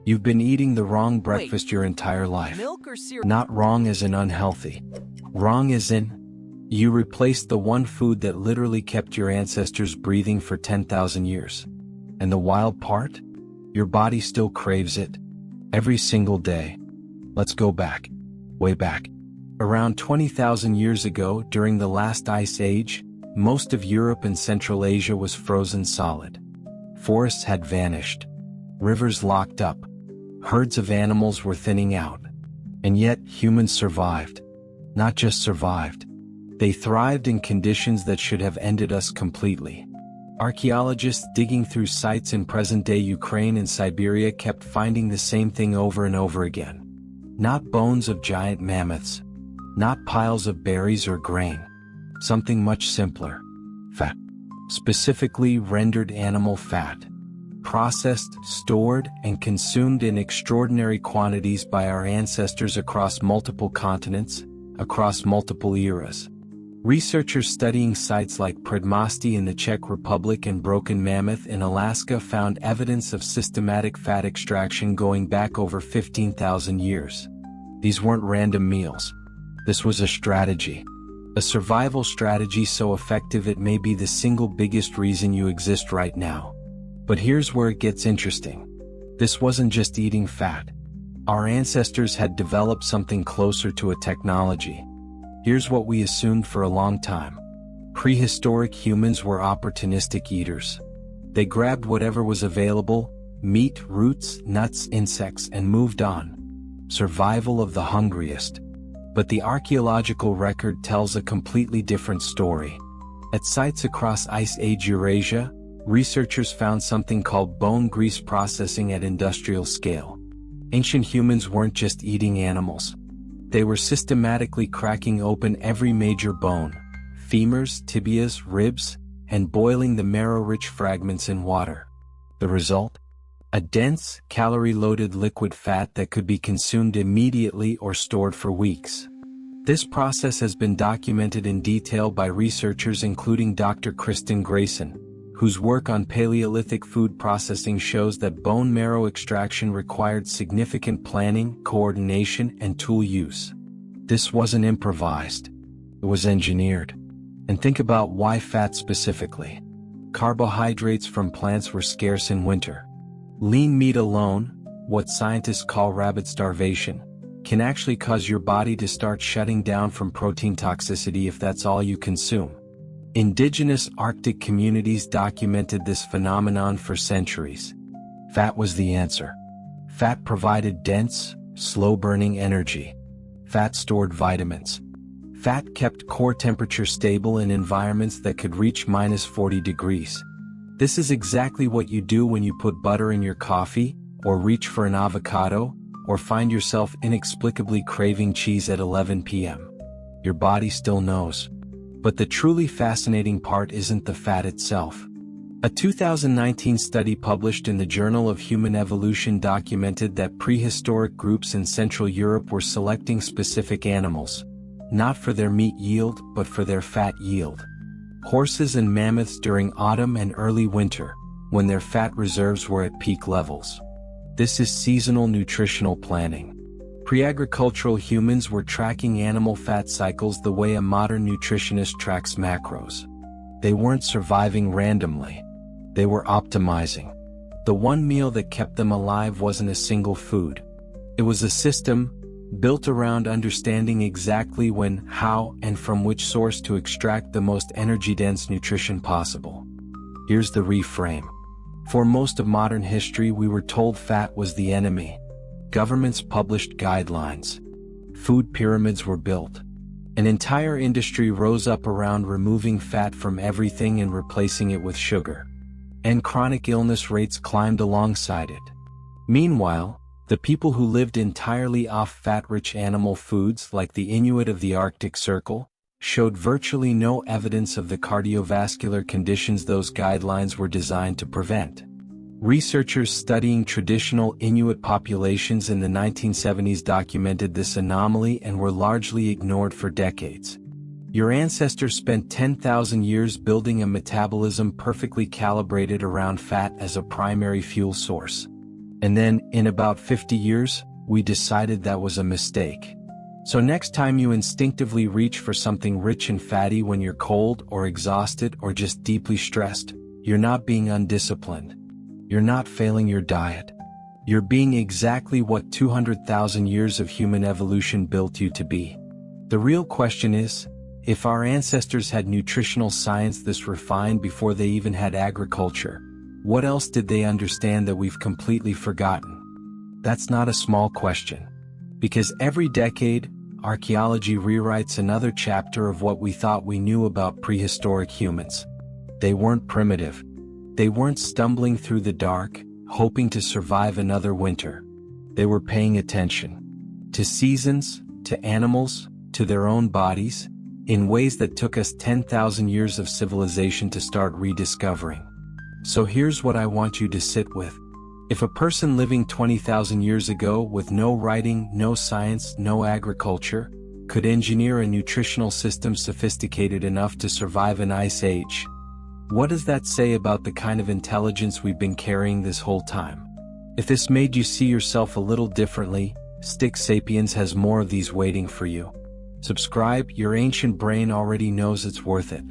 You've been eating the wrong breakfast your entire life. Milk or cereal? Not wrong as in unhealthy. Wrong as in, you replaced the one food that literally kept your ancestors breathing for 10,000 years. And the wild part? Your body still craves it. Every single day. Let's go back. Way back. Around 20,000 years ago, during the last ice age, most of Europe and Central Asia was frozen solid. Forests had vanished. Rivers locked up. Herds of animals were thinning out. And yet, humans survived. Not just survived. They thrived in conditions that should have ended us completely. Archaeologists digging through sites in present-day Ukraine and Siberia kept finding the same thing over and over again. Not bones of giant mammoths. Not piles of berries or grain. Something much simpler. Fat. Specifically rendered animal fat. Processed, stored, and consumed in extraordinary quantities by our ancestors across multiple continents, across multiple eras. Researchers studying sites like Předmostí in the Czech Republic and Broken Mammoth in Alaska found evidence of systematic fat extraction going back over 15,000 years. These weren't random meals. This was a strategy. A survival strategy so effective it may be the single biggest reason you exist right now. But here's where it gets interesting. This wasn't just eating fat. Our ancestors had developed something closer to a technology. Here's what we assumed for a long time. Prehistoric humans were opportunistic eaters. They grabbed whatever was available, meat, roots, nuts, insects, and moved on. Survival of the hungriest. But the archaeological record tells a completely different story. At sites across Ice Age Eurasia, researchers found something called bone grease processing at industrial scale. Ancient humans weren't just eating animals. They were systematically cracking open every major bone, femurs, tibias, ribs, and boiling the marrow-rich fragments in water. The result? A dense, calorie-loaded liquid fat that could be consumed immediately or stored for weeks. This process has been documented in detail by researchers including Dr. Kristen Grayson, whose work on Paleolithic food processing shows that bone marrow extraction required significant planning, coordination, and tool use. This wasn't improvised. It was engineered. And think about why fat specifically. Carbohydrates from plants were scarce in winter. Lean meat alone, what scientists call rabbit starvation, can actually cause your body to start shutting down from protein toxicity if that's all you consume. Indigenous Arctic communities documented this phenomenon for centuries. Fat was the answer. Fat provided dense, slow-burning energy. Fat stored vitamins. Fat kept core temperature stable in environments that could reach -40 degrees. This is exactly what you do when you put butter in your coffee, or reach for an avocado, or find yourself inexplicably craving cheese at 11 p.m. Your body still knows. But the truly fascinating part isn't the fat itself. A 2019 study published in the Journal of Human Evolution documented that prehistoric groups in Central Europe were selecting specific animals, not for their meat yield but for their fat yield. Horses and mammoths during autumn and early winter, when their fat reserves were at peak levels. This is seasonal nutritional planning. Pre-agricultural humans were tracking animal fat cycles the way a modern nutritionist tracks macros. They weren't surviving randomly. They were optimizing. The one meal that kept them alive wasn't a single food. It was a system, built around understanding exactly when, how, and from which source to extract the most energy-dense nutrition possible. Here's the reframe. For most of modern history we were told fat was the enemy. Governments published guidelines. Food pyramids were built. An entire industry rose up around removing fat from everything and replacing it with sugar. And chronic illness rates climbed alongside it. Meanwhile, the people who lived entirely off fat-rich animal foods like the Inuit of the Arctic Circle, showed virtually no evidence of the cardiovascular conditions those guidelines were designed to prevent. Researchers studying traditional Inuit populations in the 1970s documented this anomaly and were largely ignored for decades. Your ancestors spent 10,000 years building a metabolism perfectly calibrated around fat as a primary fuel source. And then, in about 50 years, we decided that was a mistake. So next time you instinctively reach for something rich and fatty when you're cold or exhausted or just deeply stressed, you're not being undisciplined. You're not failing your diet. You're being exactly what 200,000 years of human evolution built you to be. The real question is, if our ancestors had nutritional science this refined before they even had agriculture, what else did they understand that we've completely forgotten? That's not a small question. Because every decade, archaeology rewrites another chapter of what we thought we knew about prehistoric humans. They weren't primitive. They weren't stumbling through the dark, hoping to survive another winter. They were paying attention to seasons, to animals, to their own bodies, in ways that took us 10,000 years of civilization to start rediscovering. So here's what I want you to sit with. If a person living 20,000 years ago with no writing, no science, no agriculture, could engineer a nutritional system sophisticated enough to survive an ice age, what does that say about the kind of intelligence we've been carrying this whole time? If this made you see yourself a little differently, Stick Sapiens has more of these waiting for you. Subscribe, your ancient brain already knows it's worth it.